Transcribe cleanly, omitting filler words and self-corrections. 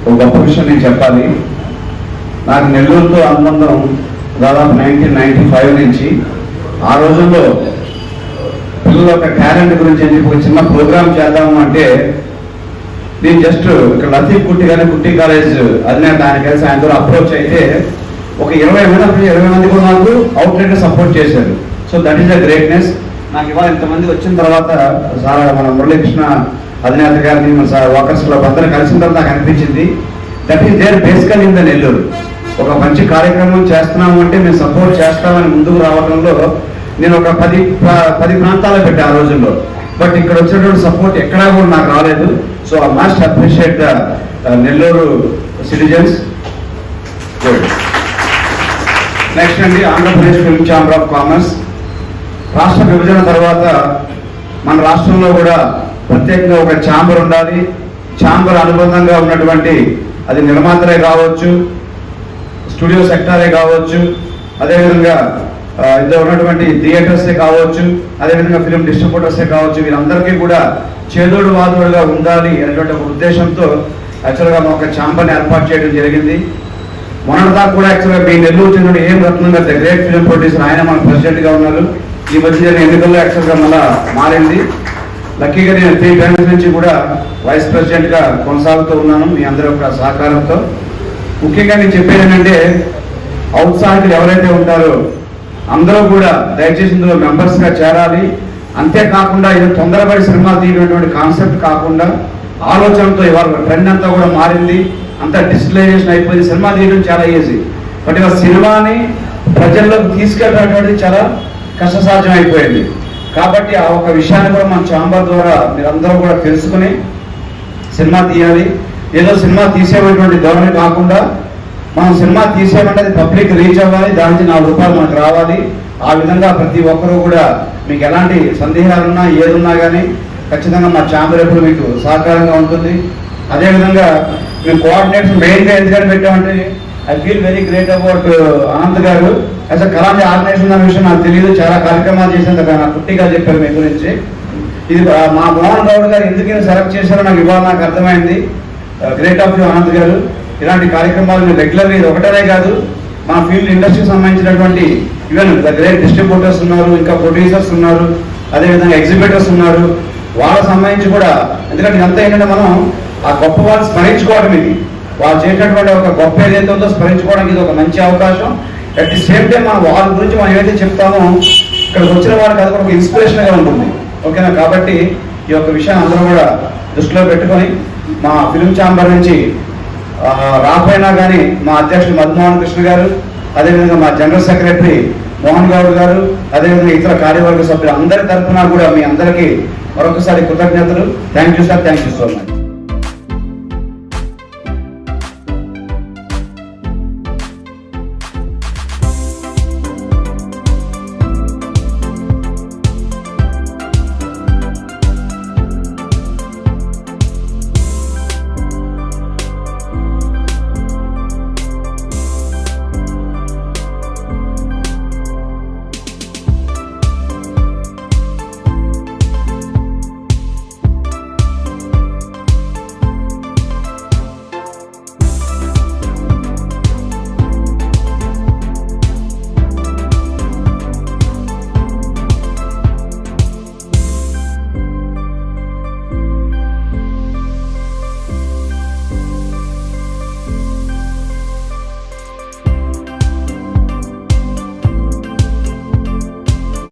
ఒక గొప్ప విషయం నేను చెప్పాలి. నాకు నెల్లూరుతో అనుబంధం దాదాపు 1995 నుంచి. ఆ రోజుల్లో పిల్లల యొక్క టాలెంట్ గురించి అని ఒక చిన్న ప్రోగ్రామ్ చేద్దాము అంటే నేను జస్ట్ ఇక్కడ లతీఫ్ కుట్టి కానీ కుట్టి కాలేజ్ అధినేత ఆయన కలిసి ఆయన ద్వారా అప్రోచ్ అయితే ఒక 20 మంది కూడా నాకు అవుట్లెట్ సపోర్ట్ చేశారు. So that is the greatness. నాకు ఇవాళ ఇంతమంది వచ్చిన తర్వాత సార్ మన మురళీకృష్ణ అధినేత గారిని మన సార్ వాకర్స్ క్లబ్ అందరూ కలిసిన తర్వాత నాకు అనిపించింది దట్ ఈస్ దేర్ బేసికల్ ఇన్ ద నెల్లూరు. ఒక మంచి కార్యక్రమం చేస్తున్నాము అంటే మేము సపోర్ట్ చేస్తామని ముందుకు రావడంలో నేను ఒక 10 ప్రాంతాల్లో పెట్టాను ఆ రోజుల్లో. బట్ ఇక్కడ వచ్చినటువంటి సపోర్ట్ ఎక్కడా కూడా నాకు రాలేదు. So I must appreciate the Nellore citizens. Next అండి, Andhra Pradesh film chamber of commerce. రాష్ట్ర విభజన తర్వాత మన రాష్ట్రంలో కూడా ప్రత్యేకంగా ఒక ఛాంబర్ ఉండాలి. ఛాంబర్ అనుబంధంగా ఉన్నటువంటి అది నిర్మాతలే కావచ్చు, స్టూడియో సెక్టారే కావచ్చు, అదేవిధంగా ఇందులో ఉన్నటువంటి థియేటర్సే కావచ్చు, అదేవిధంగా ఫిలిం డిస్ట్రిబ్యూటర్సే కావచ్చు, వీరందరికీ కూడా చేదోడు వాదోడుగా ఉండాలి అనేటువంటి ఒక ఉద్దేశంతో యాక్చువల్గా ఒక ఛాంబర్ని ఏర్పాటు చేయడం జరిగింది. మొన్నటిదాకా కూడా యాక్చువల్గా మీ నెల్లూరు చెందిన ఏం రత్నం గారు ద గ్రేట్ ఫిలిం ప్రొడ్యూసర్ ఆయన మన ప్రెసిడెంట్గా ఉన్నారు. ఈ మధ్య జరిగిన ఎన్నికల్లో యాక్చువల్గా మళ్ళా మారింది. లక్కీగా నేను 3 టైమ్స్ నుంచి కూడా వైస్ ప్రెసిడెంట్గా కొనసాగుతూ ఉన్నాను మీ అందరి యొక్క సహకారంతో. ముఖ్యంగా నేను చెప్పేది ఏంటంటే ఔత్సాహికులు ఎవరైతే ఉంటారో అందరూ కూడా దయచేసి ఇందులో మెంబర్స్గా చేరాలి. అంతేకాకుండా ఇది తొందరపడి సినిమా తీయటువంటి కాన్సెప్ట్ కాకుండా ఆలోచనతో ఇవాళ ట్రెండ్ అంతా కూడా మారింది. అంతా డిజిటలైజేషన్ అయిపోయింది. సినిమా తీయడం చాలా ఈజీ, బట్ ఇవాళ సినిమాని ప్రజల్లోకి తీసుకెళ్ళినటువంటిది చాలా కష్టసాధ్యం అయిపోయింది. కాబట్టి ఆ ఒక విషయాన్ని కూడా మన ఛాంబర్ ద్వారా మీరందరూ కూడా తెలుసుకుని సినిమా తీయాలి. ఏదో సినిమా తీసేటువంటి ధోరణి కాకుండా మనం సినిమా తీసేమంటే అది పబ్లిక్ రీచ్ అవ్వాలి, దాని నుంచి 4 రూపాయలు మనకు రావాలి. ఆ విధంగా ప్రతి ఒక్కరూ కూడా మీకు ఎలాంటి సందేహాలున్నా ఏదున్నా కానీ ఖచ్చితంగా మా ఛాంబర్ ఎప్పుడు మీకు సహకారంగా ఉంటుంది. అదేవిధంగా మేము కోఆర్డినేట్స్ మెయిన్గా ఎందుకని పెట్టామంటే I feel very great about Anant గారు. యాజ్ అ కళాంజలి ఆర్గనైజేషన్ అనే విషయం నాకు తెలియదు, చాలా కార్యక్రమాలు చేసిన నాకు కుట్టిగా చెప్పారు మీ గురించి. ఇది మా మోహన్ గౌడ్ గారు ఎందుకు సెలెక్ట్ చేశారో నాకు ఇవాళ నాకు అర్థమైంది. గ్రేట్ ఆఫ్ యూ అనంత్ గారు. ఇలాంటి కార్యక్రమాలు మీరు రెగ్యులర్గా ఇది ఒకటనే కాదు, మా ఫీల్డ్ ఇండస్ట్రీకి సంబంధించినటువంటి ఈవెన్ ద గ్రేట్ డిస్ట్రిబ్యూటర్స్ ఉన్నారు, ఇంకా ప్రొడ్యూసర్స్ ఉన్నారు, అదేవిధంగా ఎగ్జిబిటర్స్ ఉన్నారు, వాళ్ళకి సంబంధించి కూడా. ఎందుకంటే ఇదంతా ఏంటంటే మనం ఆ గొప్ప వాళ్ళు స్మరించుకోవడం, ఇది వాళ్ళు చేసినటువంటి ఒక గొప్ప ఏదైతే ఉందో స్మరించుకోవడానికి ఇది ఒక మంచి అవకాశం. అట్ ది సేమ్ టైం మనం వాళ్ళ గురించి మనం ఏదైతే చెప్తామో ఇక్కడికి వచ్చిన వాళ్ళకి అది కూడా ఒక ఇన్స్పిరేషన్గా ఉంటుంది. ఓకేనా? కాబట్టి ఈ యొక్క విషయాన్ని అందరూ కూడా దృష్టిలో పెట్టుకొని మా ఫిల్మ్ ఛాంబర్ నుంచి రాపోయినా కానీ మా అధ్యక్షుడు మధుమోహన్ కృష్ణ గారు, అదేవిధంగా మా జనరల్ సెక్రటరీ మోహన్ గౌడ్ గారు, అదేవిధంగా ఇతర కార్యవర్గ సభ్యులు అందరి తరఫున కూడా మీ అందరికీ మరొకసారి కృతజ్ఞతలు. Thank you sir, thank you so much.